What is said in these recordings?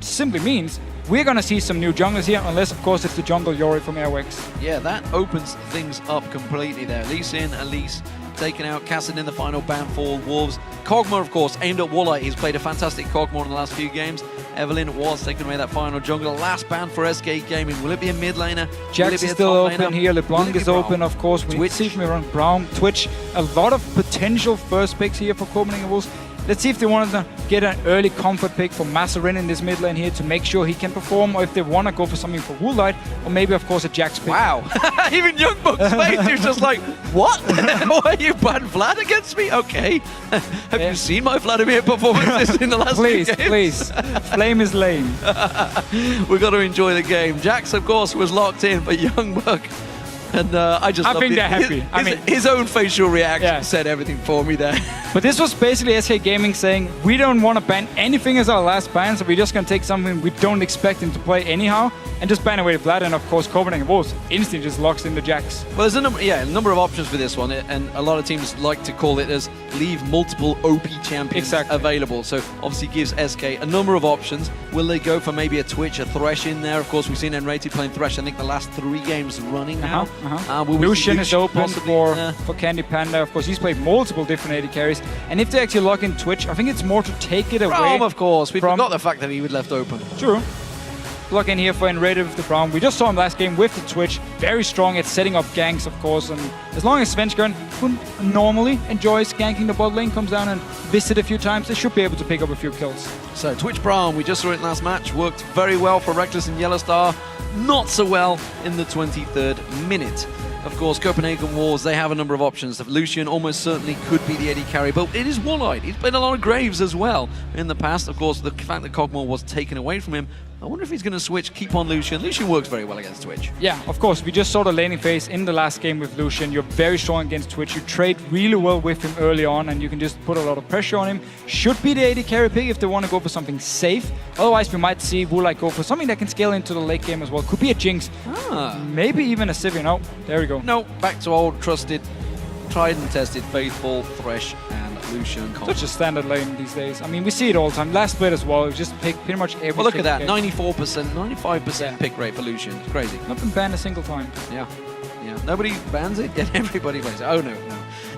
simply means we're going to see some new junglers here, unless, of course, it's the jungle Yori from Airwax. Yeah, that opens things up completely there. Lee Sin, Elise taken out, Cassidy in the final ban for Wolves. Kog'Maw, of course, aimed at Walleye. He's played a fantastic Kog'Maw in the last few games. Evelyn was taking away that final jungle. Last ban for SK Gaming. Will it be a mid laner? Jax is still open here. LeBlanc is open, of course. We see if we run Brown, Twitch. A lot of potential first picks here for Copenhagen Wolves. Let's see if they want to get an early comfort pick for Mazarin in this mid lane here to make sure he can perform, or if they want to go for something for Woolite, or maybe, of course, a Jax pick. Wow. Even Youngbuck's face is just like, what? Why are you banned Vlad against me? Okay. Have you seen my Vladimir performances in the last few games? Please. Flame is lame. We've got to enjoy the game. Jax, of course, was locked in, but Youngbuck... And I think they're happy. His own facial reaction said everything for me there. But this was basically SK Gaming saying, we don't want to ban anything as our last ban, so we're just going to take something we don't expect him to play anyhow, and just ban away Vlad, and of course Copenhagen Wolves instantly just locks in the Jax. Well, there's a number of options for this one, and a lot of teams like to call it as leave multiple OP champions available. So obviously gives SK a number of options. Will they go for maybe a Twitch, a Thresh in there? Of course, we've seen Enrated playing Thresh, I think the last 3 games running now. Lucian is open for Candy Panda. Of course, he's played multiple different AD carries. And if they actually lock in Twitch, I think it's more to take it away. Braum, of course. We forgot the fact that he was left open. True. Lock in here for Enrated with the Braum. We just saw him last game with the Twitch. Very strong at setting up ganks, of course. And as long as Svenskeren, who normally enjoys ganking the bot lane, comes down and visit a few times, they should be able to pick up a few kills. So Twitch Braum, we just saw it last match. Worked very well for Reckless and Yellowstar. Not so well in the 23rd minute. Of course, Copenhagen Wolves, they have a number of options. Lucian almost certainly could be the AD carry, but it is Walleye. He's played a lot of Graves as well in the past. Of course, the fact that Kog'Maw was taken away from him, I wonder if he's going to switch, keep on Lucian. Lucian works very well against Twitch. Yeah, of course. We just saw the laning phase in the last game with Lucian. You're very strong against Twitch. You trade really well with him early on, and you can just put a lot of pressure on him. Should be the AD carry pick if they want to go for something safe. Otherwise, we might see Woolite go for something that can scale into the late game as well. Could be a Jinx. Maybe even a Sivir. No, there we go. No, back to old, trusted, tried and tested, faithful, Thresh, and Lucian. Such a standard lane these days. I mean, we see it all the time. Last split as well, we just pick pretty much every. Well, look at that, 94%, 95% pick rate for Lucian. It's crazy. Not been banned a single time. Yeah. Nobody bans it, yet everybody plays it. Oh, no.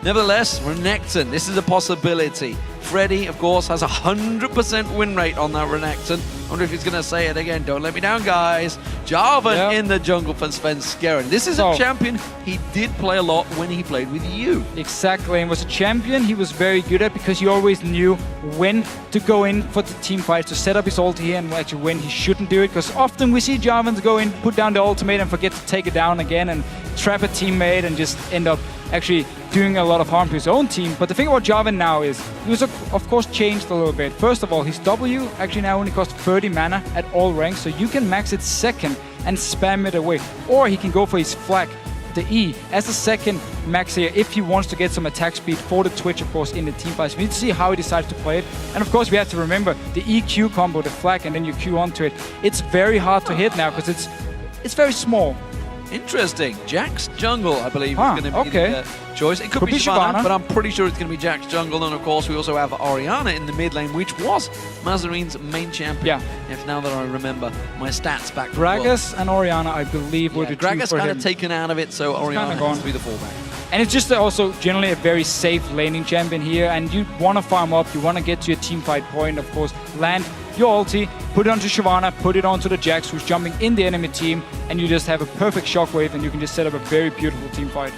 Nevertheless, Renekton, this is a possibility. Freddy, of course, has a 100% win rate on that Renekton. I wonder if he's going to say it again. Don't let me down, guys. Jarvan in the jungle for Svenskeren. This is a champion he did play a lot when he played with you. Exactly, and was a champion he was very good at because he always knew when to go in for the team fight, to set up his ult here, and actually when he shouldn't do it. Because often we see Jarvan go in, put down the ultimate and forget to take it down again and trap a teammate and just end up actually doing a lot of harm to his own team. But the thing about Jarvan now is he was, of course, changed a little bit. First of all, his W actually now only costs 30 mana at all ranks, so you can max it second and spam it away. Or he can go for his flag, the E, as a second max here if he wants to get some attack speed for the Twitch, of course, in the team fight. So we need to see how he decides to play it. And of course, we have to remember the EQ combo, the flag, and then you Q onto it. It's very hard to hit now because it's very small. Interesting. Jax Jungle, I believe, is going to be the choice. It could be Shyvana, but I'm pretty sure it's going to be Jax Jungle. And of course, we also have Orianna in the mid lane, which was Mazarin's main champion. If now that I remember my stats back from Gragas and Orianna, I believe, were the two for him. Gragas kind of taken out of it, so Orianna has to be the fallback. And it's just also generally a very safe laning champion here, and you want to farm up, you want to get to your team fight point, of course, land your ulti, put it onto Shyvana, put it onto the Jax who's jumping in the enemy team, and you just have a perfect shockwave and you can just set up a very beautiful team fight.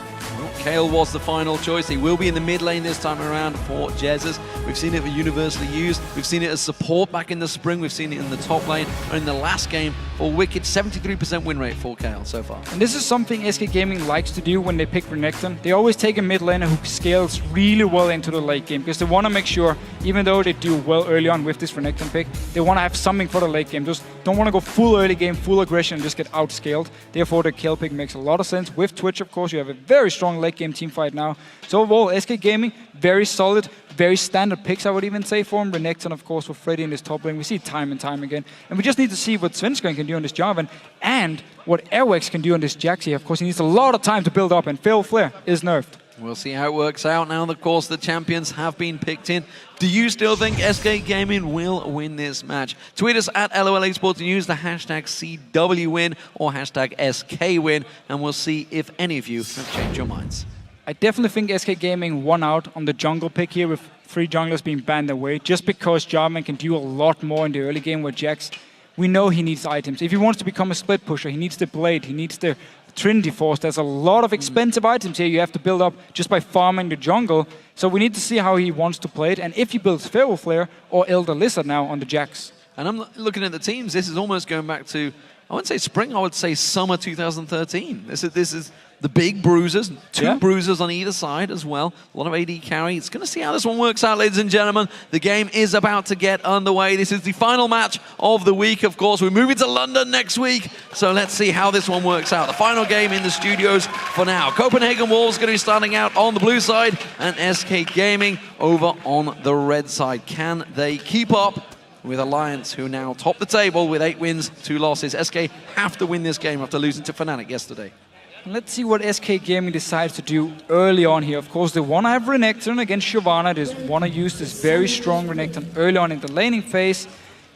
Kayle was the final choice. He will be in the mid lane this time around for Jesus. We've seen it universally used. We've seen it as support back in the spring. We've seen it in the top lane. And in the last game for Wicked, 73% win rate for Kayle so far. And this is something SK Gaming likes to do when they pick Renekton. They always take a mid laner who scales really well into the late game because they want to make sure, even though they do well early on with this Renekton pick, they want to have something for the late game. Just don't want to go full early game, full aggression, and just get outscaled. Therefore, the Kayle pick makes a lot of sense. With Twitch, of course, you have a very strong late game team fight now. So overall, SK Gaming, very solid, very standard picks, I would even say, for him. Renekton, of course, for Freddy in this top lane. We see it time and time again. And we just need to see what Svenskeren can do on this Jarvan and what Airwax can do on this Jax here. Of course, he needs a lot of time to build up, and Fatal Flare is nerfed. We'll see how it works out now. Of course, the champions have been picked in. Do you still think SK Gaming will win this match? Tweet us at LOL Esports and use the hashtag CWWin or hashtag SKWin, and we'll see if any of you have changed your minds. I definitely think SK Gaming won out on the jungle pick here with 3 junglers being banned away, just because Jarvan can do a lot more in the early game where Jax, we know he needs items. If he wants to become a split pusher, he needs the blade, he needs the Trinity Force. There's a lot of expensive items here you have to build up just by farming the jungle. So we need to see how he wants to play it, and if he builds Feral Flare or Elder Lizard now on the Jax. And I'm looking at the teams, this is almost going back to, I wouldn't say spring, I would say summer 2013. This is the big bruisers, 2 bruisers on either side as well. A lot of AD carry. It's going to see how this one works out, ladies and gentlemen. The game is about to get underway. This is the final match of the week, of course. We're moving to London next week, so let's see how this one works out. The final game in the studios for now. Copenhagen Wolves going to be starting out on the blue side, and SK Gaming over on the red side. Can they keep up with Alliance, who now top the table with 8 wins, 2 losses? SK have to win this game after losing to Fnatic yesterday. Let's see what SK Gaming decides to do early on here. Of course, they want to have Renekton against Shyvana. They want to use this very strong Renekton early on in the laning phase.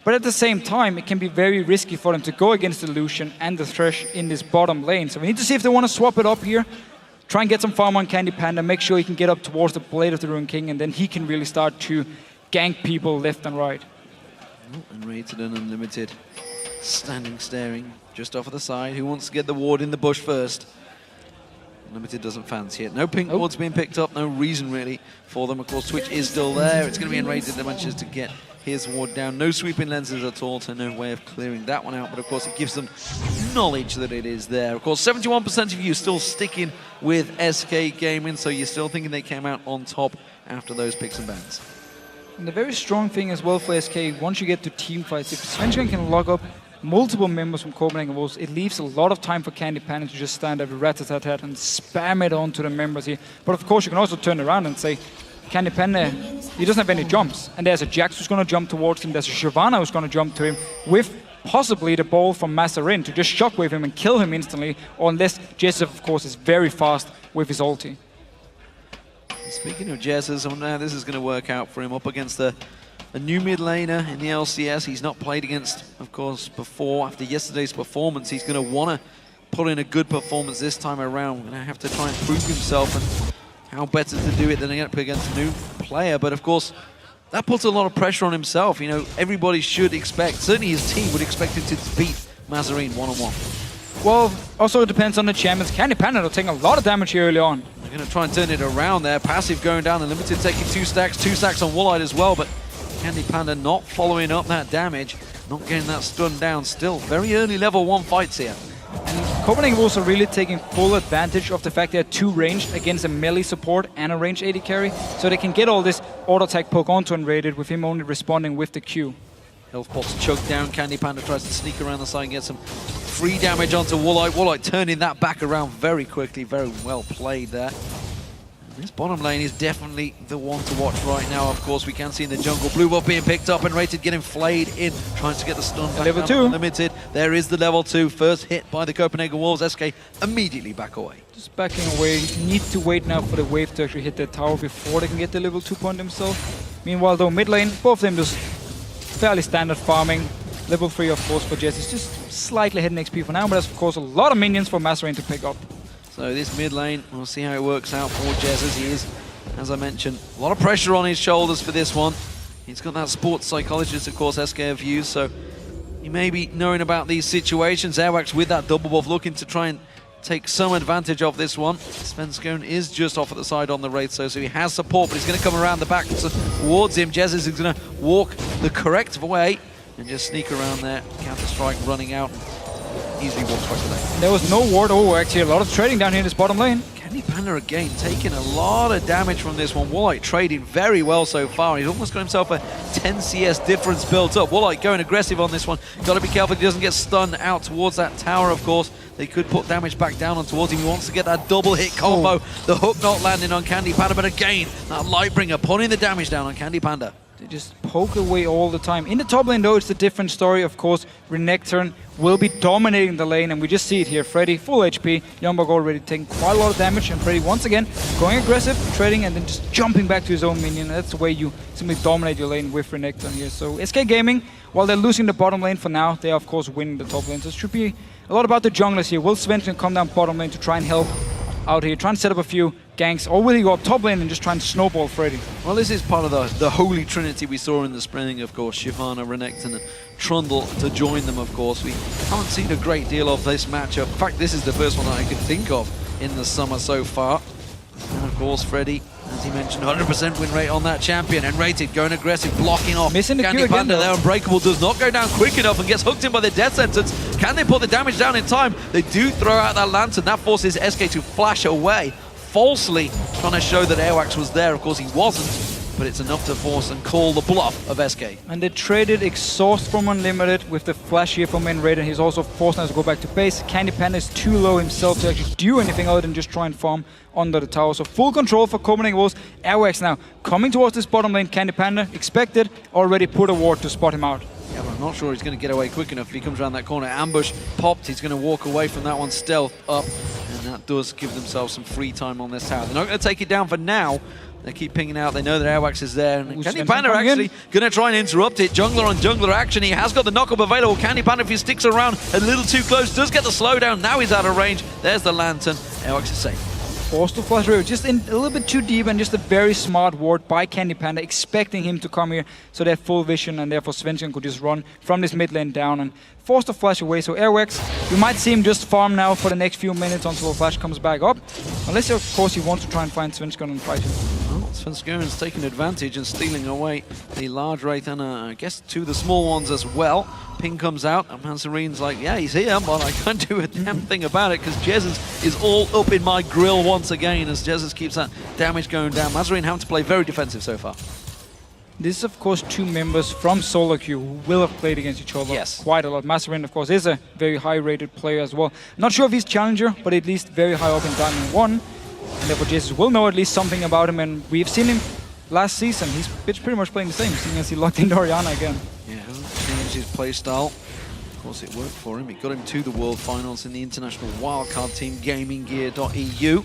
But at the same time, it can be very risky for them to go against the Lucian and the Thresh in this bottom lane. So we need to see if they want to swap it up here. Try and get some farm on Candy Panda, make sure he can get up towards the Blade of the Ruined King, and then he can really start to gank people left and right. And Rated and Unlimited standing, staring just off of the side. Who wants to get the ward in the bush first? Unlimited doesn't fancy it. No pink wards being picked up, no reason really for them. Of course, Twitch is still there. It's going to be Enrated that manages to get his ward down. No sweeping lenses at all, so no way of clearing that one out. But of course, it gives them knowledge that it is there. Of course, 71% of you still sticking with SK Gaming, so you're still thinking they came out on top after those picks and bans. And the very strong thing as well for SK, once you get to team fights, if Svenskeren can log up multiple members from Copenhagen Wolves, it leaves a lot of time for Candy Panda to just stand there with rat-a-tat-tat and spam it onto the members here. But of course, you can also turn around and say, Candy Panda, he doesn't have any jumps. And there's a Jax who's going to jump towards him, there's a Shyvana who's going to jump to him, with possibly the ball from Mazarin to just shockwave him and kill him instantly, or unless Jesse, of course, is very fast with his ulti. Speaking of Jezz, I wonder how this is going to work out for him up against a new mid laner in the LCS. He's not played against, of course, before. After yesterday's performance, he's going to want to put in a good performance this time around. Going to have to try and prove himself, and how better to do it than against a new player. But of course, that puts a lot of pressure on himself. You know, everybody should expect, certainly his team would expect him to beat Mazarin one-on-one. Well, also it depends on the champions. Candy Panda are taking a lot of damage here early on. They're going to try and turn it around there. Passive going down, and Limited taking 2 stacks on Woolite as well, but Candy Panda not following up that damage, not getting that stun down. Still very early level 1 fights here. And Copenhagen Wolves are really taking full advantage of the fact they're 2 ranged against a melee support and a ranged AD carry, so they can get all this auto attack poke onto Enrated with him only responding with the Q. Health pots choked down. Candy Panda tries to sneak around the side and get some free damage onto Woolite. Woolite turning that back around very quickly. Very well played there. And this bottom lane is definitely the one to watch right now. Of course, we can see in the jungle Blue Buff being picked up and Rated getting flayed in, trying to get the stun back. Level 2. Limited. There is the level 2. First hit by the Copenhagen Wolves. SK immediately back away. Just backing away. Need to wait now for the wave to actually hit the tower before they can get the level 2 point themselves. Meanwhile, though, mid lane, both of them just fairly standard farming. Level 3, of course, for Jess is just slightly hitting XP for now, but that's, of course, a lot of minions for Mazarin to pick up. So this mid lane, we'll see how it works out for Jez, as he is, as I mentioned, a lot of pressure on his shoulders for this one. He's got that sports psychologist, of course, SK have used, so he may be knowing about these situations. Airwax with that double buff, looking to try and take some advantage of this one. Svenskeren is just off at the side on the Wraith, so he has support, but he's going to come around the back towards him. Jez is going to walk the correct way and just sneak around there. Counter-strike running out. Easily walks back to that. There was no ward. Oh, actually a lot of trading down here in this bottom lane. Candy Panda again taking a lot of damage from this one. Woolite trading very well so far. He's almost got himself a 10 CS difference built up. Woolite going aggressive on this one. Got to be careful he doesn't get stunned out towards that tower, of course. They could put damage back down on towards him. He wants to get that double hit combo. The hook not landing on Candy Panda, but again, that Lightbringer putting the damage down on Candy Panda. They just poke away all the time. In the top lane, though, it's a different story. Of course, Renekton will be dominating the lane, and we just see it here. Freddy, full HP. Youngbuck already taking quite a lot of damage, and Freddy once again going aggressive, trading, and then just jumping back to his own minion. That's the way you simply dominate your lane with Renekton here. So SK Gaming, while they're losing the bottom lane for now, they are of course winning the top lane. So it should be a lot about the junglers here. Will Svensson come down bottom lane to try and help out here, try and set up a few ganks, or will he go up top lane and just try and snowball Freddy? Well, this is part of the holy trinity we saw in the spring, of course. Shyvana, Renekton, and Trundle to join them, of course. We haven't seen a great deal of this matchup. In fact, this is the first one that I could think of in the summer so far. And of course, Freddy, as he mentioned, 100% win rate on that champion, and rated, going aggressive, blocking off. Missing the Candy Q Panda again, there, Unbreakable does not go down quick enough and gets hooked in by the death sentence. Can they put the damage down in time? They do throw out that lantern. That forces SK to flash away, falsely trying to show that Airwax was there. Of course, he wasn't, but it's enough to force and call the bluff of SK. And they traded Exhaust from Unlimited with the flash here from main Raider. He's also forced now to go back to base. Candy Panda is too low himself to actually do anything other than just try and farm under the tower. So full control for Copenhagen Wolves. Airwax now coming towards this bottom lane. Candy Panda expected, already put a ward to spot him out. Yeah, but I'm not sure he's going to get away quick enough if he comes around that corner. Ambush popped, he's going to walk away from that one, stealth up, and that does give themselves some free time on this tower. They're not going to take it down for now. They keep pinging out, they know that Airwax is there, and Candy Panda are actually going to try and interrupt it. Jungler on jungler action, he has got the knock-up available. Candy Panda, if he sticks around a little too close, does get the slowdown. Now he's out of range. There's the lantern. Airwax is safe. Forced to flash away, just in a little bit too deep, and just a very smart ward by Candy Panda, expecting him to come here so they have full vision, and therefore Svensson could just run from this mid lane down and forced to flash away. So Airwax, you might see him just farm now for the next few minutes until the flash comes back up, unless of course he wants to try and find Svensson and fight him. Well, Svenskon's taking advantage and stealing away the large Wraith and I guess two of the small ones as well. Ping comes out, and Mazarin's like, yeah, he's here, but I can't do a damn thing about it because Jesus is all up in my grill once again as Jesus keeps that damage going down. Mazarin having to play very defensive so far. This is of course two members from solo queue who will have played against each other quite a lot. Mazarin of course is a very high rated player as well. Not sure if he's challenger, but at least very high up in Diamond 1. And therefore Jesus will know at least something about him, and we've seen him last season. He's pretty much playing the same, seeing as he locked into Orianna again. Yeah, hasn't changed his playstyle. Of course it worked for him. It got him to the World Finals in the international wildcard team, GamingGear.eu.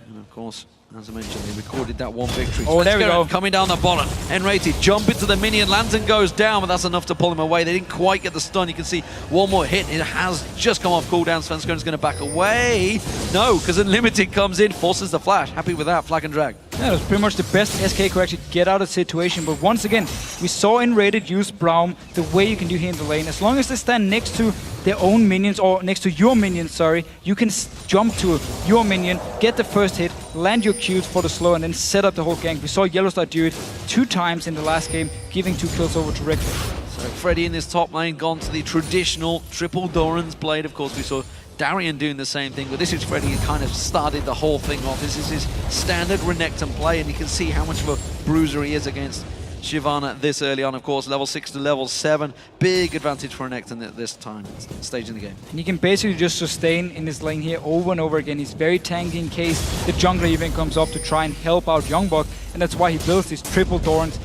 And of course, as I mentioned, they recorded that one victory. Oh, there we go. Coming down the bottom. N-rated, jump into the minion. Lantern goes down, but that's enough to pull him away. They didn't quite get the stun. You can see one more hit. It has just come off cooldown. Svenskon's going to back away. No, because Unlimited comes in, forces the flash. Happy with that, flag and drag. Yeah, it was pretty much the best SK could actually get out of the situation. But once again, we saw in Rated use Braum the way you can do here in the lane. As long as they stand next to their own minions, or next to your minions, sorry, you can jump to your minion, get the first hit, land your Qs for the slow, and then set up the whole gank. We saw Yellowstar do it 2 times in the last game, giving 2 kills over to Reckless. So Freddy in this top lane gone to the traditional triple Doran's blade. Of course, we saw Darian doing the same thing, but this is Freddy who kind of started the whole thing off. This is his standard Renekton play, and you can see how much of a bruiser he is against Shyvana this early on. Of course, level 6 to level 7. Big advantage for Renekton at this time, stage in the game. And he can basically just sustain in this lane here over and over again. He's very tanky in case the jungler even comes up to try and help out Youngbuck, and that's why he builds these triple Dorans.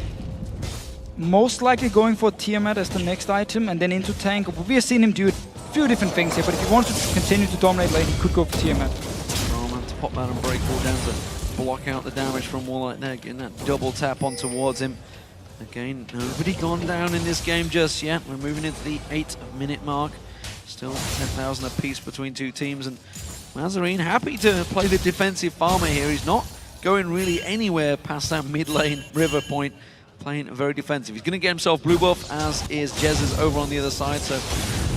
Most likely going for Tiamat as the next item, and then into tank. We have seen him do a few different things here, but if he wants to continue to dominate lane, he could go for Tiamat. Oh, to pop that Unbreakable down to block out the damage from Warlight there, getting that double tap on towards him. Again, nobody gone down in this game just yet. We're moving into the 8-minute mark. Still 10,000 apiece between two teams, and Mazarin happy to play the defensive farmer here. He's not going really anywhere past that mid lane river point. Playing very defensive. He's going to get himself blue buff, as is Jez's over on the other side, so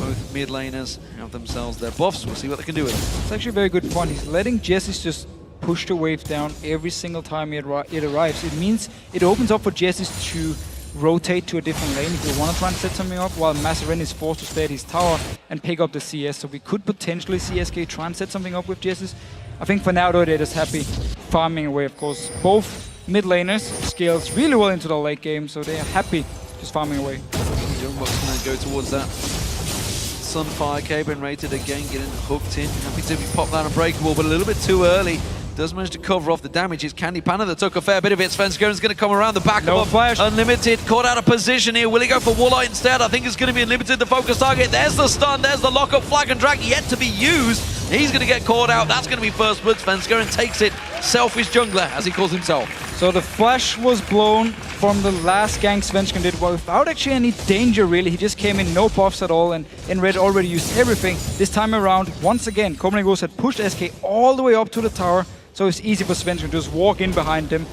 both mid laners have themselves their buffs. We'll see what they can do with it. It's actually a very good point. He's letting Jez's just push the wave down every single time it arrives. It means it opens up for Jez's to rotate to a different lane if they want to try and set something up, while Mazarin is forced to stay at his tower and pick up the CS. So we could potentially see SK try and set something up with Jez's. I think for now though, they're just happy farming away. Of course, both mid laners scales really well into the late game, so they are happy just farming away. Youngbuck's going to go towards that Sunfire cape and rated again, getting hooked in. Happy to pop that Unbreakable, but a little bit too early. does manage to cover off the damage. It's Candy Panda that took a fair bit of it. Svenskeren is going to come around the back No of flash. Unlimited. Caught out of position here. Will he go for Warlight instead? I think it's going to be Unlimited, the focus target. There's the stun. There's the lock-up flag and drag yet to be used. He's going to get caught out. That's going to be first blood. Svenskeren takes it. Selfish jungler, as he calls himself. So the flash was blown from the last gank Svenskeren did without actually any danger, really. He just came in, no buffs at all, and in red already used everything. This time around, once again, Copenhagen Wolves had pushed SK all the way up to the tower, so it's easy for Svenskeren to just walk in behind him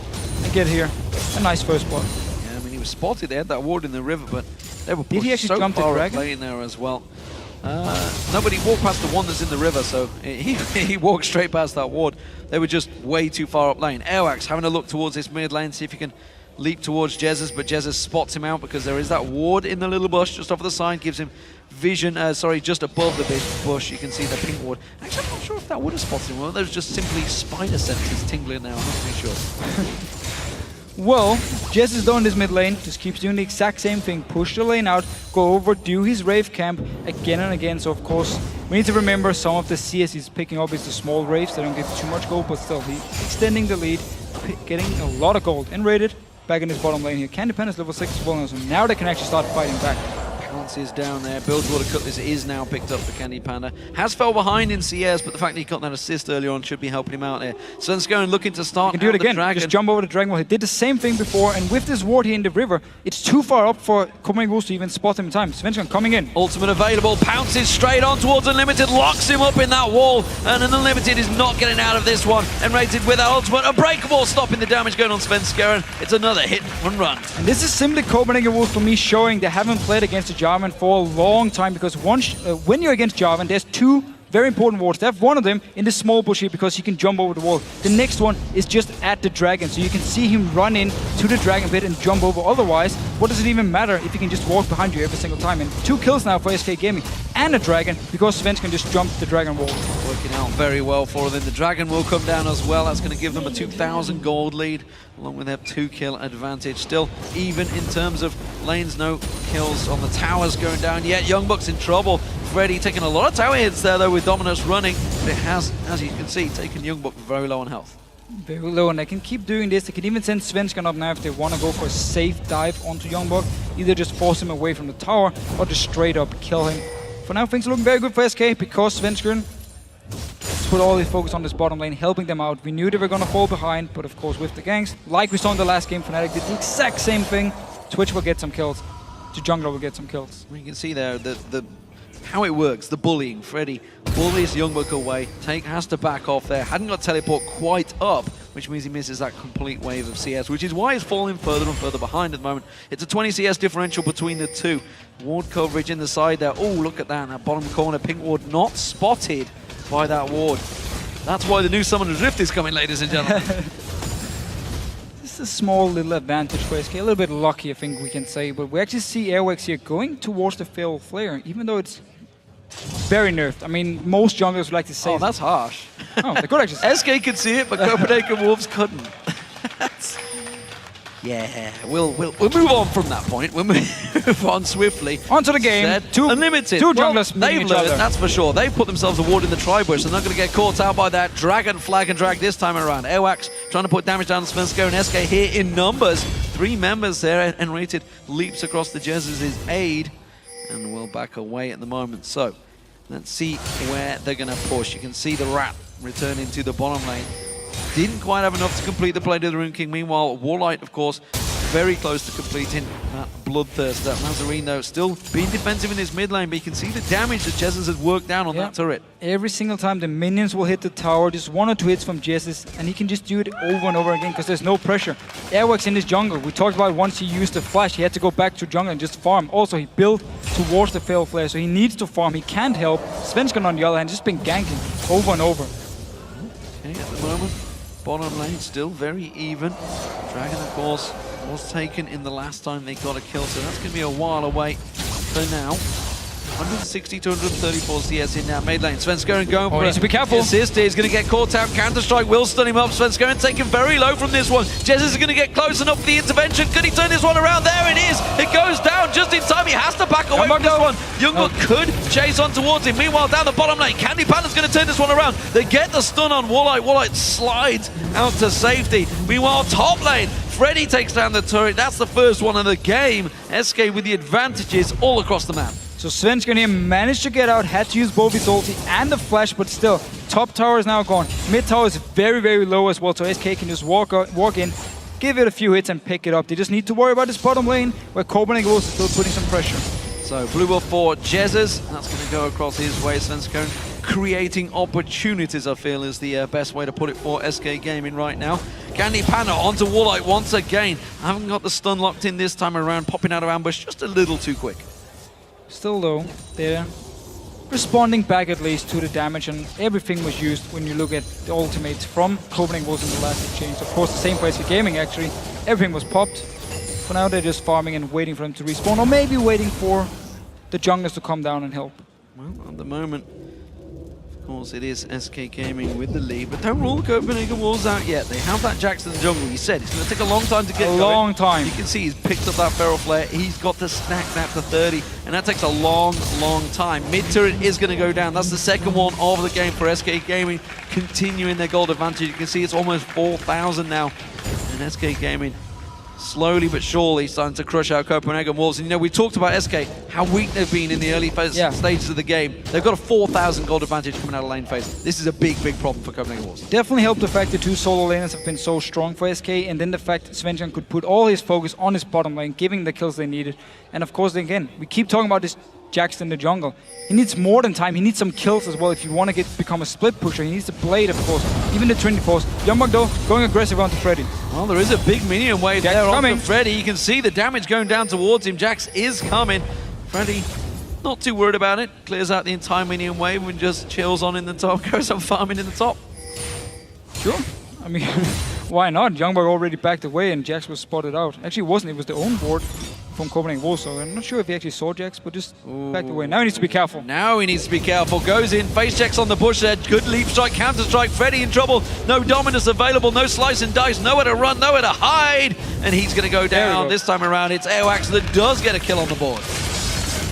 and get here. A nice first blood. Yeah, I mean, he was spotted. They had that ward in the river, but they were Did he pushed actually so jump the far up dragon? lane there as well. Nobody walked past the one that's in the river, so he walked straight past that ward. They were just way too far up lane. Airwax having a look towards this mid lane, see if he can leap towards Jesus, but Jesus spots him out because there is that ward in the little bush just off the side, gives him vision, just above the bush. You can see the pink ward. Actually, I'm not sure if that would have spotted him. Well, there's just simply spider senses tingling now, I'm not too sure. Well, Jez is down this mid lane, just keeps doing the exact same thing. Push the lane out, go over, do his Wraith camp again and again. So of course, we need to remember some of the CS he's picking up is the small Wraiths. They don't give too much gold, but still, he's extending the lead, getting a lot of gold. And rated back in his bottom lane here. Candy Panda is level 6 as well, so now they can actually start fighting back. Pounce is down there. Bilgewater Cutlass is now picked up for Candy Panda. Has fell behind in CS, but the fact that he got that assist earlier on should be helping him out there. Svenskeren looking to start. He can do it again. Dragon. Just jump over the dragon. Well, he did the same thing before, and with this ward here in the river, it's too far up for Copenhagen Wolves to even spot him in time. Svenskeren coming in. Ultimate available. Pounces straight on towards Unlimited. Locks him up in that wall, and Unlimited is not getting out of this one. And rated with that ultimate. Unbreakable, stopping the damage going on Svenskeren. It's another hit and run. And this is simply Copenhagen Wolves for me showing they haven't played against a Jarvan for a long time, because once when you're against Jarvan, there's two very important wards. They have one of them in the small bush here because he can jump over the wall. The next one is just at the dragon, so you can see him run in to the dragon pit and jump over. Otherwise, what does it even matter if he can just walk behind you every single time? And 2 kills now for SK Gaming and a dragon because Svenskeren just jumped the dragon wall. Working out very well for them. The dragon will come down as well. That's going to give them a 2,000 gold lead, along with their 2-kill advantage. Still even in terms of lanes, no kills on the towers going down yet. Young Buck's in trouble. Freddy taking a lot of tower hits there though with Dominus running, but it has, as you can see, taken Young Buck very low on health. Very low, and they can keep doing this. They can even send Svenskeren up now if they want to go for a safe dive onto Young Buck. Either just force him away from the tower or just straight up kill him. For now, things are looking very good for SK because Svenskeren put all his focus on this bottom lane, helping them out. We knew they were going to fall behind, but of course with the ganks, like we saw in the last game, Fnatic did the exact same thing. Twitch will get some kills. The jungler will get some kills. You can see there the how it works, the bullying. Freddy bullies Young Buck away, has to back off there. Hadn't got teleport quite up, which means he misses that complete wave of CS, which is why he's falling further and further behind at the moment. It's a 20 CS differential between the two. Ward coverage in the side there. Oh, look at that, in that bottom corner. Pink ward not spotted by that ward. That's why the new Summoner's Rift is coming, ladies and gentlemen. This is a small little advantage for SK, a little bit lucky I think we can say, but we actually see Airwax here going towards the Fatal Flare, even though it's very nerfed. I mean, most junglers would like to say... Oh, that's harsh. Oh, they could actually... SK could see it, but Copenhagen Wolves couldn't. Yeah, we'll move on from that point. We'll move on swiftly. Onto the game. Unlimited. Two junglers they've each learned, other. that's for sure. They've put themselves a ward in the tri-bush. They're not going to get caught out by that dragon flag and drag this time around. Airwax trying to put damage down on Svenskeren and SK here in numbers. 3 members there, and rated leaps across the Jesus' aid and will back away at the moment. So let's see where they're going to push. You can see the rat returning to the bottom lane. Didn't quite have enough to complete the play to the Rune King. Meanwhile, Warlight, of course, very close to completing that Bloodthirst. That Nazarene, though, still being defensive in his mid lane, but you can see the damage that Jesus has worked down on that turret. Every single time the minions will hit the tower, just 1 or 2 hits from Jesus, and he can just do it over and over again because there's no pressure. Airwax in his jungle. We talked about once he used the flash, he had to go back to jungle and just farm. Also, he built towards the Fatal Flare, so he needs to farm. He can't help. Svenskeren, on the other hand, just been ganking over and over. Okay, at the moment, bottom lane still very even. Dragon, of course, was taken in the last time they got a kill, so that's going to be a while away for now. 160 to 134 CS in now mid lane. Svenskeren going for needs to be careful. Assist. He's going to get caught out. Counter-Strike will stun him up. Svenskeren taken very low from this one. Jesus is going to get close enough for the intervention. Could he turn this one around? There it is. It goes down just in time. He has to back away from this one. Youngbuck could chase on towards him. Meanwhile, down the bottom lane, Candy Panda's going to turn this one around. They get the stun on Wallite. Wallite slides out to safety. Meanwhile, top lane, Freddy takes down the turret. That's the first one of the game. SK with the advantages all across the map. So Svenskeren here managed to get out, had to use both his ulti and the flash, but still, top tower is now gone. Mid tower is very, very low as well, so SK can just walk in, give it a few hits and pick it up. They just need to worry about this bottom lane, where Copenhagen is still putting some pressure. So blue buff for Jesus, that's going to go across his way. Svenskeren creating opportunities, I feel, is the best way to put it for SK Gaming right now. Candy Panda onto Wallite once again. I haven't got the stun locked in this time around, popping out of ambush just a little too quick. Still though, they're responding back at least to the damage, and everything was used when you look at the ultimates from Copenhagen was in the last exchange. Of course, the same for SK Gaming actually. Everything was popped. For now, they're just farming and waiting for them to respawn, or maybe waiting for the junglers to come down and help. Well, at the moment, of course, it is SK Gaming with the lead, but don't rule the Copenhagen Wolves out yet. They have that Jax in the jungle. You said it's going to take a long time to get going. A long time. You can see he's picked up that Feral Flare. He's got to stack that to 30, and that takes a long, long time. Mid-turret is going to go down. That's the second one of the game for SK Gaming, continuing their gold advantage. You can see it's almost 4,000 now, and SK Gaming slowly but surely starting to crush out Copenhagen Wolves. And you know, we talked about SK, how weak they've been in the early stages of the game. They've got a 4,000 gold advantage coming out of lane phase. This is a big, big problem for Copenhagen Wolves. Definitely helped the fact the two solo laners have been so strong for SK, and then the fact that Svenskeren could put all his focus on his bottom lane, giving the kills they needed. And of course, again, we keep talking about this Jax in the jungle. He needs more than time. He needs some kills as well if you want to become a split pusher. He needs the blade, of course. Even the Trinity Force. Youngbuck though, going aggressive onto Freddy. Well, there is a big minion wave Jax there coming. onto Freddy. You can see the damage going down towards him. Jax is coming. Freddy, not too worried about it. Clears out the entire minion wave and just chills on in the top. Goes on farming in the top. Sure. I mean, why not? Youngbuck already backed away and Jax was spotted out. Actually, it wasn't. It was the own board from Copenhagen Wolves, so I'm not sure if he actually saw Jax, but just backed away. Now he needs to be careful. Now he needs to be careful. Goes in, face checks on the bush there. Good leap strike, counter strike. Freddy in trouble. No Dominus available, no slice and dice, nowhere to run, nowhere to hide. And he's going to go down. This time around, it's Aoax that does get a kill on the board.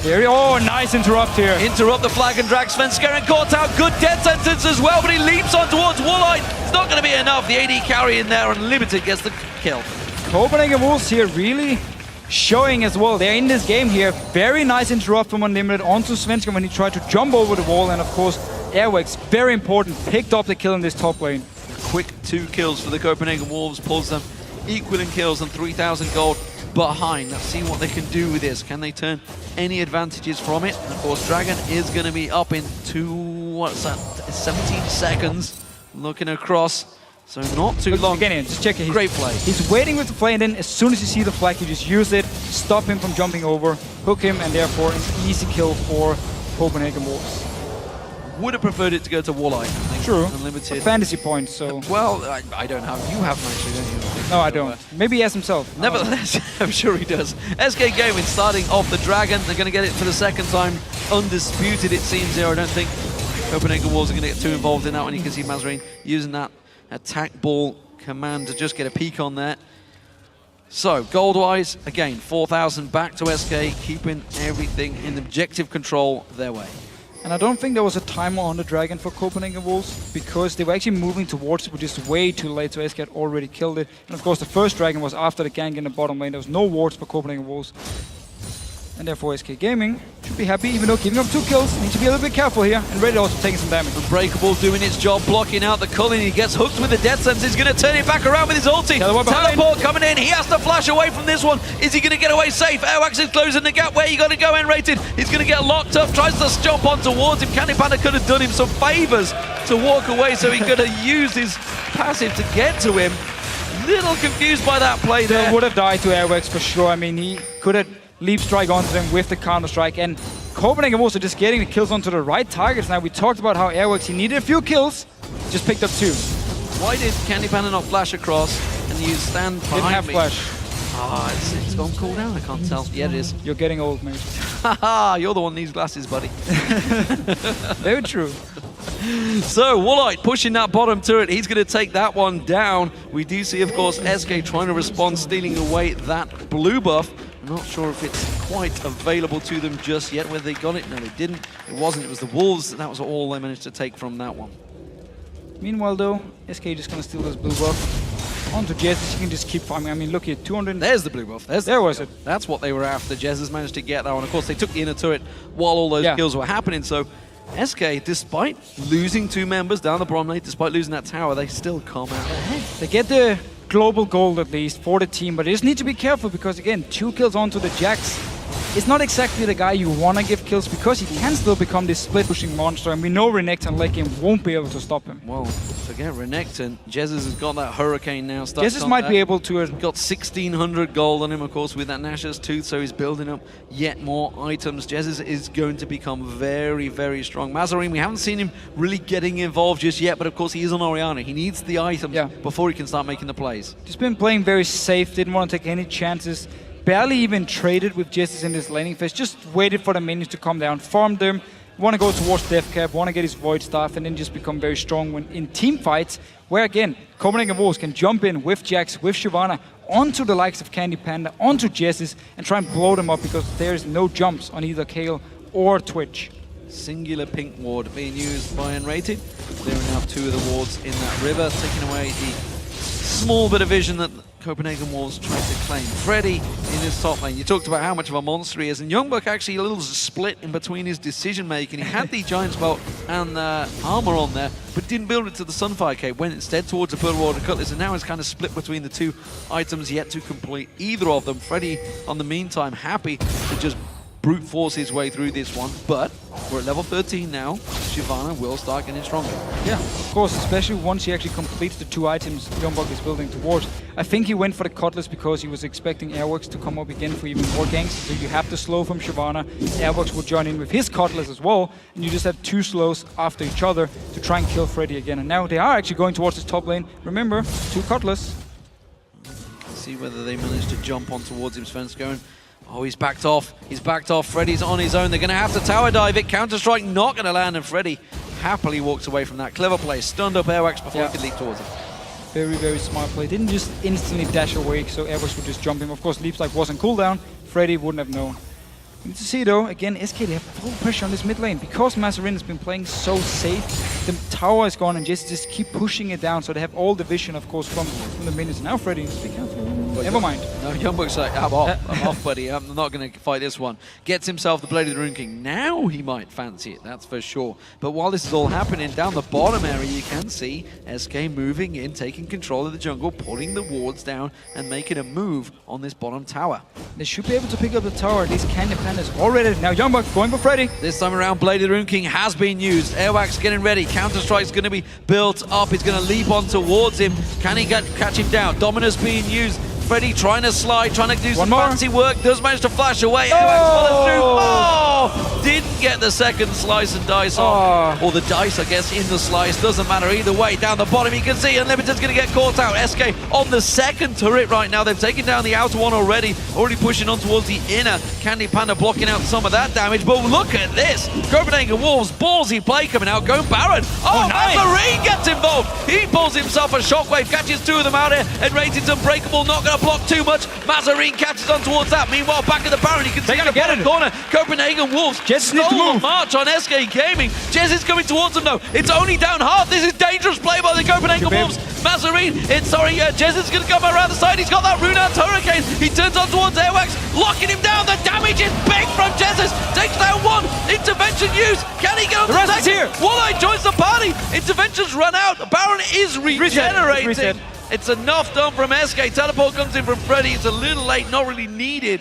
Oh, nice interrupt here. Interrupt the flag and drag Svenskeren caught out. Good death sentence as well, but he leaps on towards Wallite. It's not going to be enough. The AD carry in there, Unlimited gets the kill. Copenhagen Wolves here really showing as well. They're in this game here. Very nice interrupt from Unlimited onto Svenskeren when he tried to jump over the wall. And of course, Airwax, very important, picked up the kill in this top lane. Quick 2 kills for the Copenhagen Wolves, pulls them equaling kills and 3,000 gold behind. Let's see what they can do with this. Can they turn any advantages from it? And of course, Dragon is going to be up in 17 seconds. Looking across. So not too long. Again, just check it. Great play. He's waiting with the play, and then as soon as you see the flag, you just use it, stop him from jumping over, hook him, and therefore an easy kill for Copenhagen Wolves. Would have preferred it to go to Wallite. True. Unlimited. A fantasy point, so. Well, I don't have. You have actually, don't you? No, I don't. Maybe he has himself. Nevertheless, I'm sure he does. SK Gaming starting off the Dragon. They're going to get it for the second time. Undisputed, it seems here. I don't think Copenhagen Wolves are going to get too involved in that one. You can see Mazrain using that attack ball command to just get a peek on that. So, gold-wise, again, 4,000 back to SK, keeping everything in objective control their way. And I don't think there was a timer on the Dragon for Copenhagen Wolves, because they were actually moving towards it, but just way too late, so SK had already killed it. And of course, the first Dragon was after the gank in the bottom lane. There was no wards for Copenhagen Wolves. And therefore SK Gaming should be happy, even though giving up 2 kills. Need to be a little bit careful here, and Reddit also taking some damage. Unbreakable doing its job, blocking out the culling. He gets hooked with the death sense. He's going to turn it back around with his ulti. Teleport coming in. He has to flash away from this one. Is he going to get away safe? Airwax is closing the gap. Where you got to go, N-rated? He's going to get locked up. Tries to jump on towards him. Candy Panda could have done him some favors to walk away, so he could have used his passive to get to him. Little confused by that play there. Would have died to Airwax for sure. I mean, he could have leap strike onto them with the counter strike, and Copenhagen also just getting the kills onto the right targets. Now we talked about how Airwax, he needed a few kills, just picked up 2. Why did Candy Panda not flash across and use stand behind Didn't have me? flash. Ah, it's gone cooldown. I can't tell. Yeah, it is. You're getting old, mate. Haha, you're the one that needs glasses, buddy. Very true. So, Woolite pushing that bottom turret. He's going to take that one down. We do see, of course, SK trying to respond, stealing away that blue buff. I'm not sure if it's quite available to them just yet. Whether they got it? No, they didn't. It wasn't. It was the Wolves. That was all they managed to take from that one. Meanwhile, though, SK just going to steal this blue buff. Onto Jez, you can just keep farming. I mean, look here, 200. There's the blue buff. There was it. That's what they were after. Jez has managed to get that one. Of course, they took the inner turret while all those kills were happening. So SK, despite losing 2 members down the bottom lane, despite losing that tower, they still come out ahead. They get the global gold at least for the team, but they just need to be careful because, again, 2 kills onto the Jax. It's not exactly the guy you want to give kills because he can still become this split-pushing monster, and we know Renekton late game won't be able to stop him. Well, forget Renekton. Jesus has got that Hurricane now. Jesus might be able to... Got 1,600 gold on him, of course, with that Nashor's Tooth, so he's building up yet more items. Jesus is going to become very, very strong. Mazarine, we haven't seen him really getting involved just yet, but of course he is on Orianna. He needs the items before he can start making the plays. Just been playing very safe, didn't want to take any chances. Barely even traded with Jesus in this laning phase, just waited for the minions to come down, farmed them, want to go towards Death Cap, want to get his Void Staff, and then just become very strong when in team fights, where again, Copenhagen Wolves can jump in with Jax, with Shyvana, onto the likes of Candy Panda, onto Jesus, and try and blow them up because there's no jumps on either Kayle or Twitch. Singular pink ward being used by Unrated, clearing out 2 of the wards in that river, taking away the small bit of vision that Copenhagen Wolves tried to claim. Freddy in his top lane. You talked about how much of a monster he is, and Youngbuck actually a little split in between his decision making. He had the Giant's Bolt and armor on there, but didn't build it to the Sunfire Cape. Went instead towards the Pearl Ward and Cutlass, and now is kind of split between the 2 items, yet to complete either of them. Freddy, on the meantime, happy to just brute force his way through this one, but we're at level 13 now. Shyvana will start getting stronger. Yeah, of course, especially once he actually completes the 2 items Youngbuck is building towards. I think he went for the Cutlass because he was expecting Airworks to come up again for even more ganks, so you have the slow from Shyvana. Airworks will join in with his Cutlass as well, and you just have 2 slows after each other to try and kill Freddy again. And now they are actually going towards his top lane. Remember, 2 Cutlass. See whether they manage to jump on towards him. Sven's going. Oh, he's backed off. He's backed off. Freddy's on his own. They're going to have to tower dive it. Counter-strike not going to land, and Freddy happily walks away from that. Clever play. Stunned up Airwax before he could leap towards him. Very, very smart play. Didn't just instantly dash away, so Airwax would just jump him. Of course, leap spike wasn't cooldown. Freddy wouldn't have known. You need to see though, again, SK, they have full pressure on this mid lane. Because Mazarine has been playing so safe, the tower is gone and just keep pushing it down, so they have all the vision, of course, from the minions. Now Freddy, be careful. Never mind. No, Youngbuck's like, I'm off, buddy. I'm not going to fight this one. Gets himself the Blade of the Rune King. Now he might fancy it, that's for sure. But while this is all happening, down the bottom area, you can see SK moving in, taking control of the jungle, pulling the wards down, and making a move on this bottom tower. They should be able to pick up the tower. At least Candy Panda is already. Now Youngbuck going for Freddy. This time around, Blade of the Rune King has been used. Airwax getting ready. Counter-Strike's going to be built up. He's going to leap on towards him. Can he catch him down? Dominus being used. Freddy trying to slide, trying to do some fancy work. Does manage to flash away. Airwax follows through. Oh! Didn't get the second slice and dice off. Or the dice, I guess, in the slice. Doesn't matter either way. Down the bottom, you can see Unlimited's going to get caught out. SK on the second turret right now. They've taken down the outer one already. Already pushing on towards the inner. Candy Panda blocking out some of that damage. But look at this. Copenhagen Wolves, ballsy play coming out. Going Baron. Oh, nice. Mazarine gets involved. He pulls himself a shockwave. Catches 2 of them out here. And Rating's unbreakable. Not going to block too much. Mazarine catches on towards that. Meanwhile, back at the Baron, you can see in the bottom corner, Copenhagen Wolves stole a march on SK Gaming. Jez is coming towards them though. It's only down half. This is dangerous play by the Copenhagen Wolves. Mazarine, Jez is going to come around the side. He's got that Runant Hurricane. He turns on towards Airwax, locking him down. The damage is big from Jez. Takes down 1. Intervention used. Can he get on the second? Here. Woolite joins the party. Interventions run out. The Baron is regenerating. It's enough done from SK. Teleport comes in from Freddy. It's a little late, not really needed.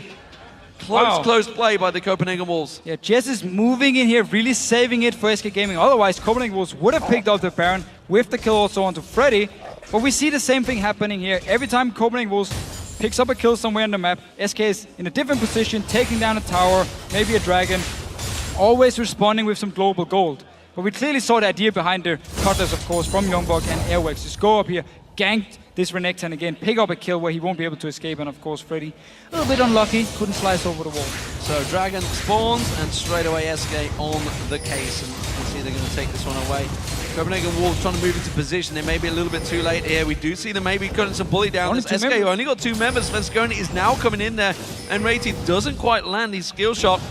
Close play by the Copenhagen Wolves. Yeah, Jez is moving in here, really saving it for SK Gaming. Otherwise, Copenhagen Wolves would have picked up the Baron with the kill also onto Freddy. But we see the same thing happening here. Every time Copenhagen Wolves picks up a kill somewhere on the map, SK is in a different position, taking down a tower, maybe a dragon, always responding with some global gold. But we clearly saw the idea behind the Cutlass, of course, from Youngbuck and Airwax. Just go up here, ganked this Renekton again, pick up a kill where he won't be able to escape, and of course Freddy, a little bit unlucky, couldn't slice over the wall. So Dragon spawns, and straight away SK on the case, and we'll see they're going to take this one away. Copenhagen Wolves trying to move into position. They may be a little bit too late here. We do see them maybe cutting some bully down. SK only got 2 members. Svenskone is now coming in there, and Rated doesn't quite land his skill shot.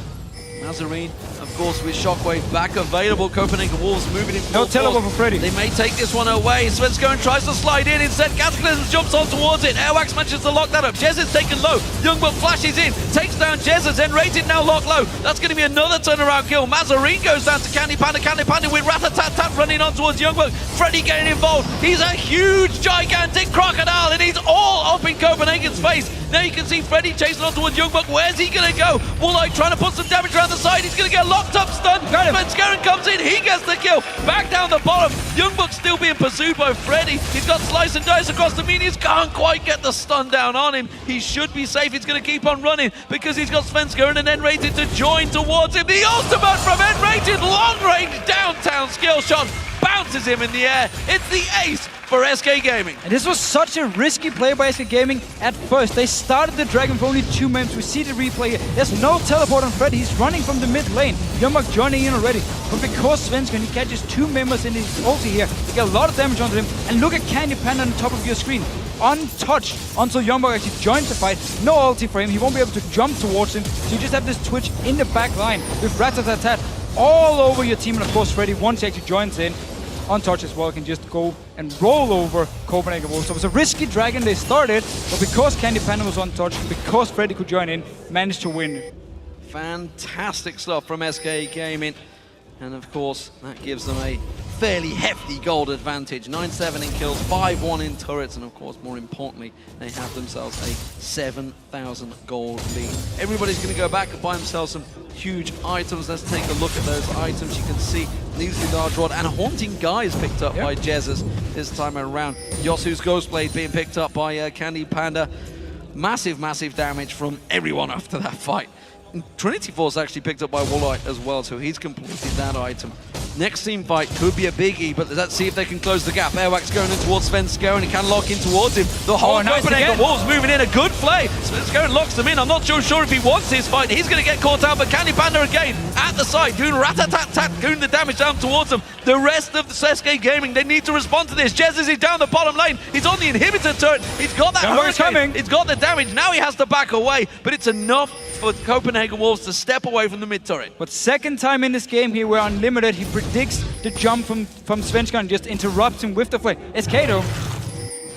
Nazarene, of course, with Shockwave back available. Copenhagen Wolves moving in full No teleport for Freddy. They may take this one away. Svenskone tries to slide in. Instead, Cataclysm jumps on towards it. Airwax manages to lock that up. Jez is taken low. Youngbuck flashes in, takes down Jez, and Rated now locked low. That's going to be another turnaround kill. Mazarine goes down to Candy Panda. Candy Panda with Rat-a-tat-tat running on towards Youngbuck. Freddy getting involved. He's a huge, gigantic crocodile, and he's all up in Copenhagen's face. Now you can see Freddy chasing on towards Youngbuck. Where's he going to go? Woolite trying to put some damage around the side. He's going to get locked up, stunned. Svenskone comes in. He gets the kill. Back down the bottom. Youngbuck still being pursued by Freddy. He's got slice and dice across the minions. Can't quite get the stun down on him. He should be safe. He's going to keep on running because he's got Svenskone and N-Rated to join towards him. The ultimate from N-Rated. Long-range downtown skill shot. Bounces him in the air. It's the ace for SK Gaming. And this was such a risky play by SK Gaming at first. They started the Dragon for only 2 members. We see the replay here. There's no teleport on Freddy. He's running from the mid lane. Youngbuck joining in already. But because Svenskone, he catches 2 members in his ulti here, they get a lot of damage onto him. And look at Candy Panda on the top of your screen. Untouched until Youngbuck actually joins the fight. No ulti for him. He won't be able to jump towards him. So you just have this Twitch in the back line with Rat-a-tat-tat all over your team. And of course, Freddy, once he actually joins in, untouched as well, can just go and roll over Copenhagen Wolves. So it was a risky Dragon they started, but because Candy Panda was untouched, and because Freddy could join in, managed to win. Fantastic stuff from SK Gaming. And of course, that gives them a fairly hefty gold advantage. 9-7 in kills, 5-1 in turrets, and of course, more importantly, they have themselves a 7,000 gold lead. Everybody's going to go back and buy themselves some huge items. Let's take a look at those items. You can see Needlessly Large Rod and Haunting Guise picked up by Jez's this time around. Yosu's Ghostblade being picked up by Candy Panda. Massive, massive damage from everyone after that fight. Trinity Force actually picked up by Woolite as well, so he's completed that item. Next team fight could be a biggie, but let's see if they can close the gap. Airwax going in towards Svenskone, and he can lock in towards him. The whole Copenhagen Wolves moving in a good play. Svenskone locks them in. I'm not sure if he wants his fight. He's going to get caught out, but Candy Panda again at the side, doing rat-a-tat-tat, doing the damage down towards them. The rest of the SK Gaming, they need to respond to this. Jez is down the bottom lane. He's on the inhibitor turret. He's got that hurricane. He's got the damage. Now he has to back away, but it's enough for Copenhagen Wolves to step away from the mid turret. But second time in this game here where Unlimited, he predicts the jump from Svenskone and just interrupts him with the flame. SK though,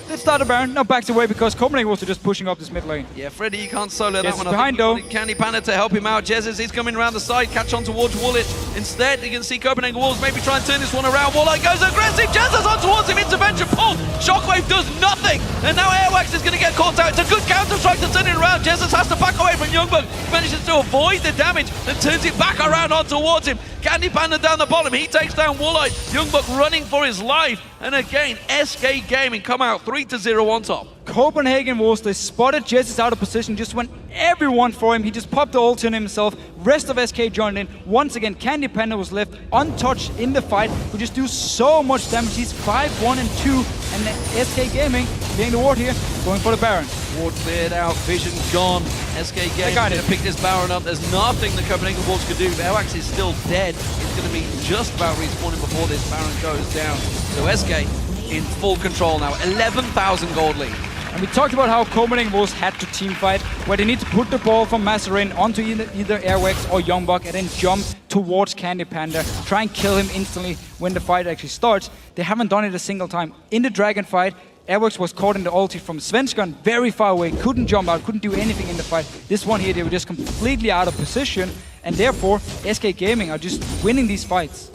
let's start the Baron, now backs away because Copenhagen was just pushing up this mid lane. Yeah, Freddy, you can't solo that one. Behind though. Candy Panda to help him out. Jez is coming around the side, catch on towards Woolite. Instead, you can see Copenhagen Wolves maybe try and turn this one around. Woolite goes aggressive. Jez is on towards him. Intervention pull. Shockwave does nothing. And now Airwax is going to get caught out. It's a good counter-strike to turn it around. Jez has to back away from Youngbuck. Manages to avoid the damage and turns it back around on towards him. Candy Panda down the bottom. He takes down Woolite. Youngbuck running for his life. And again, SK Gaming come out 3-0 on top. Copenhagen Wolves, they spotted Jez out of position, just went everyone for him. He just popped the ult on himself. Rest of SK joined in. Once again, Candy Panda was left untouched in the fight. Who just do so much damage. He's 5-1 and 2. And then SK Gaming, getting the ward here, going for the Baron. Ward cleared out, vision gone. SK Gaming going to pick this Baron up. There's nothing the Copenhagen Wolves could do. Airwax is still dead. It's going to be just about respawning before this Baron goes down. So SK in full control now. 11,000 gold lead. And we talked about how Copenhagen Wolves had to team fight, where they need to put the ball from Mazarine onto either Airwax or Youngbuck and then jump towards Candy Panda, try and kill him instantly when the fight actually starts. They haven't done it a single time. In the Dragon fight, Airwax was caught in the ulti from Svenskone, very far away, couldn't jump out, couldn't do anything in the fight. This one here, they were just completely out of position, and therefore, SK Gaming are just winning these fights.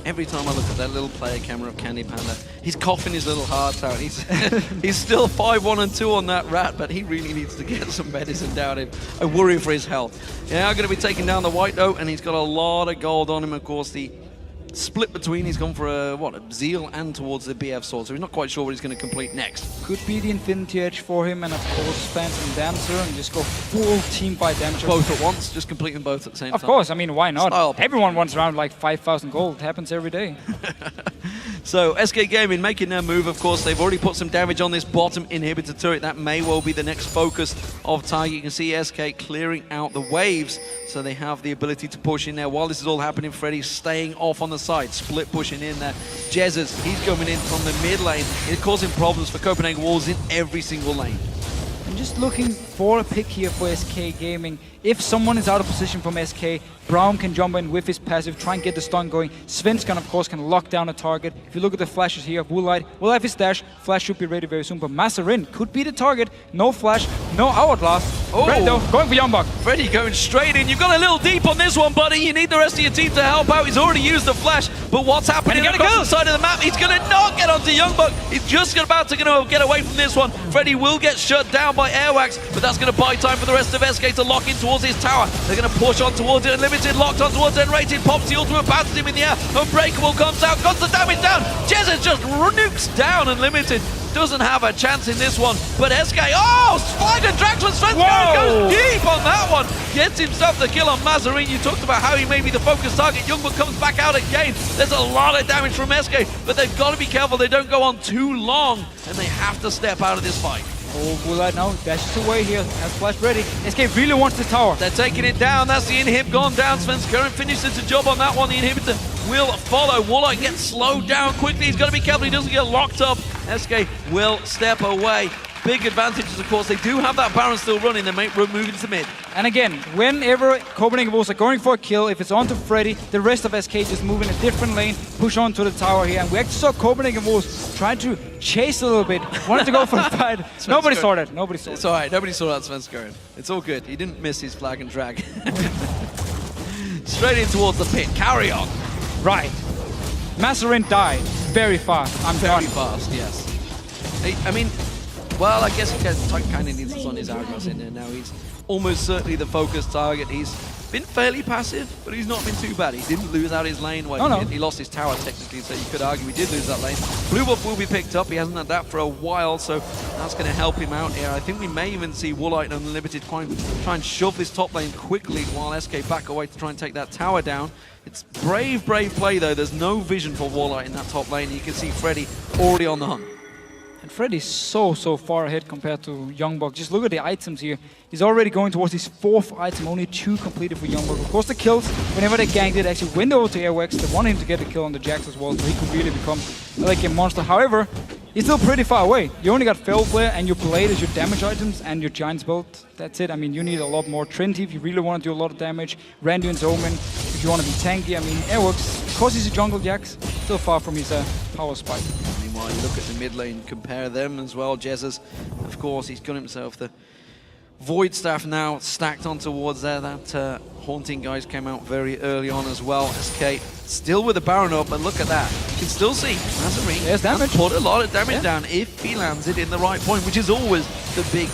Every time I look at that little player camera of Candy Panda, he's coughing his little heart out. He's he's still 5-1 and 2 on that rat, but he really needs to get some medicine down him. I worry for his health. Yeah, I'm going to be taking down the white though, and he's got a lot of gold on him. Of course, the split between, he's gone for a Zeal and towards the BF sword, so he's not quite sure what he's going to complete next. Could be the Infinity Edge for him, and of course Phantom Dancer, and just go full team fight damage. Both at once, just completing both at the same time. Of course, I mean, why not? Style. Everyone wants around like 5,000 gold. It happens every day. So SK Gaming making their move, of course. They've already put some damage on this bottom inhibitor turret. That may well be the next focus of Tiger. You can see SK clearing out the waves, so they have the ability to push in there. While this is all happening, Freddy's staying off on the side, split pushing in there. Jezzers, he's coming in from the mid lane. It's causing problems for Copenhagen Wolves in every single lane. I'm just looking for a pick here for SK Gaming. If someone is out of position from SK, Braum can jump in with his passive, try and get the stun going. Svenskan, of course, can lock down a target. If you look at the flashes here of Woolite, will have his dash. Flash should be ready very soon, but Mazarin could be the target. No flash, no hourglass. Oh. Freddy though, going for Youngbok. Freddy going straight in. You've got a little deep on this one, buddy. You need the rest of your team to help out. He's already used the flash, but what's happening across the side of the map? He's going to not get onto Youngbok. He's just about to get away from this one. Freddy will get shut down by Airwax, but that's going to buy time for the rest of SK to lock in towards his tower. They're going to push on towards it. Unlimited locked on towards it. Rated pops the ultimate, bounces him in the air. Unbreakable comes out, got the damage down. Jezzard just nukes down Unlimited. Doesn't have a chance in this one, but SK, oh, Spider Drax with Svenska goes deep on that one. Gets himself the kill on Mazarin. You talked about how he may be the focus target. Youngbok comes back out again. There's a lot of damage from SK, but they've got to be careful they don't go on too long, and they have to step out of this fight. Oh, Woolite now dashes away here, has flash ready. SK really wants the tower. They're taking it down. That's the inhib gone down. Svenska finishes the job on that one. The inhibitor will follow. Woolite gets slowed down quickly. He's got to be careful he doesn't get locked up. SK will step away. Big advantages, of course. They do have that Baron still running. They may move into mid. And again, whenever Copenhagen Wolves are going for a kill, if it's onto Freddy, the rest of SK just move in a different lane, push on to the tower here. And we actually saw Copenhagen Wolves try to chase a little bit, wanted to go for a fight. Nobody saw that. Nobody saw it. It's all right. Nobody saw that Svenska. It's all good. He didn't miss his flag and drag. Straight in towards the pit. Carry on. Right. Mazarin died very fast. I'm Very done. fast, yes. I mean, well, I guess he kind of needs to on his Argos in there now. He's almost certainly the focus target. He's been fairly passive, but he's not been too bad. He didn't lose out his lane. Well, he lost his tower technically, so you could argue he did lose that lane. Blue buff will be picked up. He hasn't had that for a while, so that's going to help him out here. I think we may even see Woolite and Unlimited try and shove this top lane quickly while SK back away to try and take that tower down. It's brave play though. There's no vision for Woolite in that top lane. You can see Freddy already on the hunt. And Freddy's so far ahead compared to Youngbok. Just look at the items here. He's already going towards his 4th item, only 2 completed for Youngbok. Of course, the kills, whenever they ganked it, actually went over to Airwax. They wanted him to get the kill on the Jax as well, so he could really become like a monster. However, he's still pretty far away. You only got Fell Flare and your Blade as your damage items and your Giant's Belt. That's it. I mean, you need a lot more. Trinity if you really want to do a lot of damage. Randuin's Omen if you want to be tanky. I mean, Airwax, because he's a jungle Jax, still far from his power spike. Meanwhile, you look at the mid lane, compare them as well. Jezzers, of course, he's got himself the Void Staff now stacked on towards there. That Haunting guys came out very early on as well. SK still with the Baron up, but look at that. You can still see Mazarin There's damage. put a lot of damage down if he lands it in the right point, which is always the big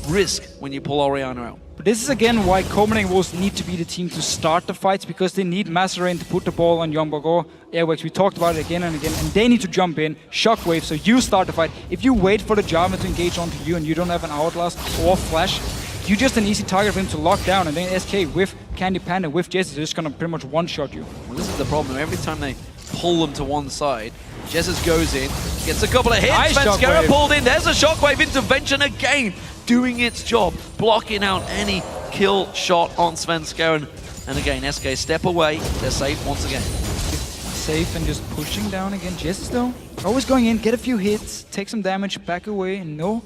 risk when you pull Orianna out. But this is again why Copenhagen Wolves need to be the team to start the fights, because they need Mazarin to put the ball on Youngbok or Airwax. We talked about it again and again, and they need to jump in, shockwave, so you start the fight. If you wait for the Jarvan to engage onto you and you don't have an Hourglass or Flash, you're just an easy target for him to lock down, and then SK with Candy Panda, with Jezzard, they're just gonna pretty much one-shot you. Well, this is the problem. Every time they pull them to one side, Jezzard goes in, gets a couple of hits, Nice Svenskera shockwave. pulled in, there's a shockwave intervention again, doing its job, blocking out any kill shot on Svenskeren. And again, SK step away, they're safe once again. Safe and just pushing down again. Jezzard though, always going in, get a few hits, take some damage, back away, and no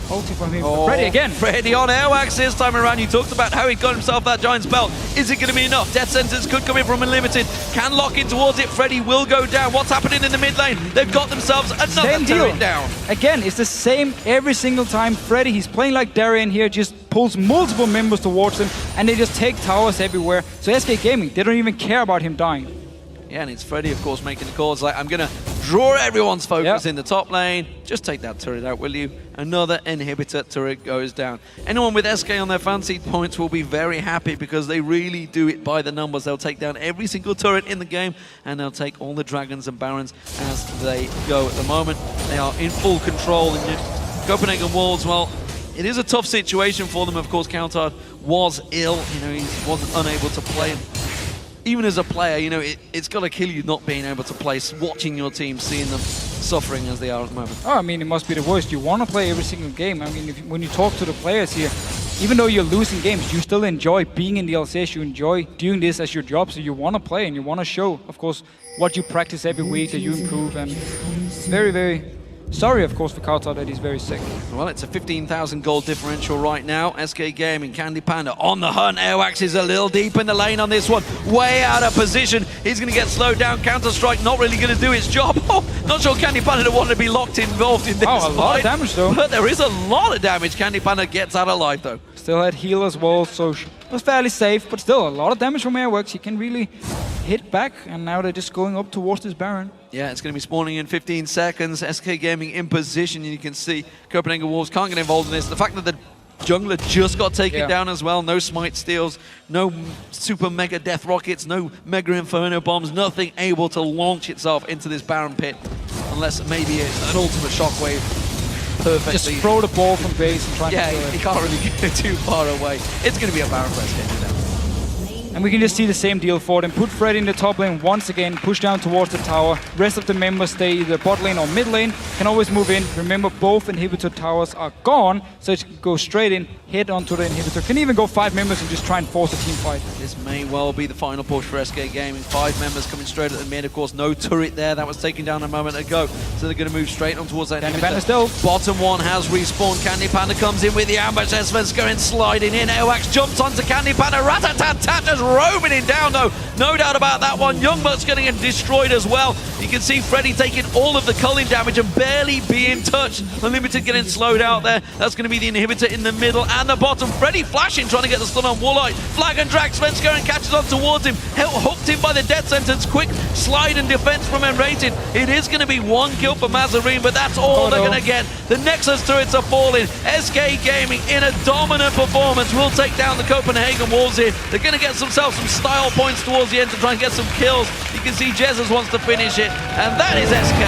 ulti from him. Freddy again. Freddy on Airwax this time around. You talked about how he got himself that Giant's Belt. Is it going to be enough? Death Sentence could come in from Unlimited. Can lock in towards it. Freddy will go down. What's happening in the mid lane? They've got themselves another Same turret deal. down. Again, it's the same every single time. Freddy, he's playing like Darien here, just pulls multiple members towards him, and they just take towers everywhere. So SK Gaming, they don't even care about him dying. Yeah, and it's Freddy, of course, making the calls like, I'm going to draw everyone's focus in the top lane. Just take that turret out, will you? Another inhibitor turret goes down. Anyone with SK on their fancy points will be very happy because they really do it by the numbers. They'll take down every single turret in the game, and they'll take all the dragons and barons as they go. At the moment, they are in full control. And Copenhagen Wolves, well, it is a tough situation for them. Of course, Countard was ill. You know, he wasn't unable to play. even as a player, you know, it's got to kill you not being able to play, watching your team, seeing them suffering as they are at the moment. Oh, I mean, it must be the worst. You want to play every single game. I mean, when you talk to the players here, even though you're losing games, you still enjoy being in the LCS. You enjoy doing this as your job, so you want to play and you want to show, of course, what you practice every week, that you improve. And very, very sorry, of course, for Kautar that he's very sick. Well, it's a 15,000 gold differential right now. SK Gaming, Candy Panda on the hunt. Airwax is a little deep in the lane on this one. Way out of position. He's going to get slowed down. Counter-Strike not really going to do its job. Oh, not sure Candy Panda wanted to be involved in this Oh, a lot of damage, though. But there is a lot of damage. Candy Panda gets out alive, though. Still had heal as well, so it was fairly safe, but still a lot of damage from Airworks. He can really hit back, and now they're just going up towards this Baron. Yeah, it's going to be spawning in 15 seconds. SK Gaming in position, and you can see Copenhagen Wolves can't get involved in this. The fact that the jungler just got taken down as well, no smite steals, no super mega death rockets, no mega inferno bombs, nothing able to launch itself into this Baron pit, unless maybe an ultimate shockwave. Perfectly. Just throw the ball from base and try to Yeah, he can't really get too far away. It's going to be a Baron for SK now. And we can just see the same deal for them. Put Freddy in the top lane once again, push down towards the tower. Rest of the members stay either bot lane or mid lane. Can always move in. Remember, both inhibitor towers are gone, so it can go straight in, head onto the inhibitor. Can even go 5 members and just try and force a team fight. This may well be the final push for SK Gaming. 5 members coming straight at the mid. Of course, no turret there. That was taken down a moment ago. So they're going to move straight on towards that Candy inhibitor. Panda still. Bottom one has respawned. Candy Panda comes in with the ambush. Sven's going sliding in. Airwax jumps onto Candy Panda. Rat-a-tat-tat, just roaming him down though. No doubt about that one. Youngbuck's getting destroyed as well. You can see Freddy taking all of the culling damage and barely being touched. Unlimited getting slowed out there. That's going to be the inhibitor in the middle and the bottom. Freddy flashing, trying to get the stun on Woolite. Flag and drag. Svenska and catches on towards him. Hooked him by the death sentence. Quick slide and defense from Enrated. It is going to be 1 kill for Mazarine, but that's all they're going to get. The Nexus turrets are falling. SK Gaming in a dominant performance will take down the Copenhagen Wolves here. They're going to get themselves some style points towards the end to try and get some kills. You can see Jesus wants to finish it, and that is SK.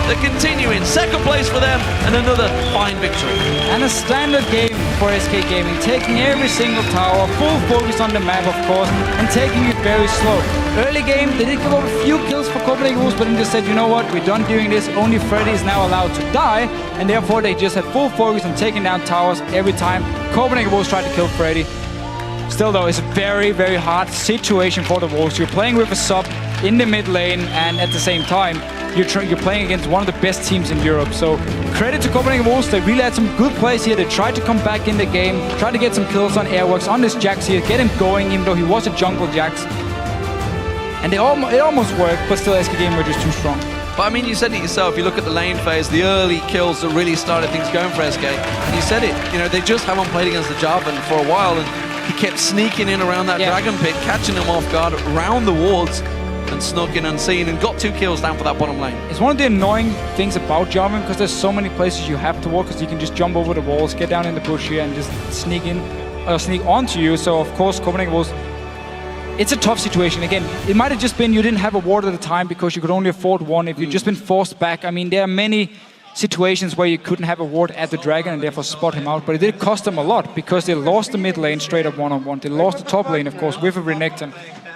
They're continuing. Second place for them, and another fine victory. And a standard game for SK Gaming, taking every single tower, full focus on the map, of course, and taking it very slow. Early game, they did give up a few kills for Copenhagen Wolves, but then just said, you know what, we're done doing this. Only Freddy is now allowed to die, and therefore they just had full focus on taking down towers every time Copenhagen Wolves tried to kill Freddy. Still though, it's a very, very hard situation for the Wolves. You're playing with a sub in the mid lane, and at the same time, you're playing against one of the best teams in Europe. So credit to Copenhagen Wolves, they really had some good plays here. They tried to come back in the game, tried to get some kills on Airworks, on this Jax here, get him going, even though he was a jungle Jax. And it almost worked, but still SK Gaming were just too strong. But I mean, you said it yourself, you look at the lane phase, the early kills that really started things going for SK. And you said it, you know, they just haven't played against the Jarvan for a while, and he kept sneaking in around that dragon pit, catching them off guard, around the wards, and snuck in unseen, and got 2 kills down for that bottom lane. It's one of the annoying things about Jarvan, because there's so many places you have to walk, because you can just jump over the walls, get down in the bush here, and just sneak in, or sneak onto you. So of course, Copenhagen Wolves, it's a tough situation. Again, it might have just been you didn't have a ward at the time because you could only afford one. If you'd just been forced back, I mean, there are many situations where you couldn't have a ward at the dragon and therefore spot him out, but it did cost them a lot because they lost the mid lane straight up one-on-one. They lost the top lane, of course, with a Renekton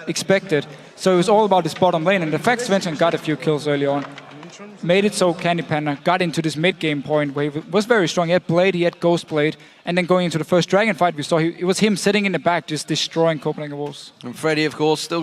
expected. So it was all about this bottom lane, and the fact Svensson got a few kills early on made it so Candy Panda got into this mid-game point where he was very strong. He had Blade, he had Ghost Blade, and then going into the first dragon fight we saw, it was him sitting in the back just destroying Copenhagen Wolves. And Freddy, of course, still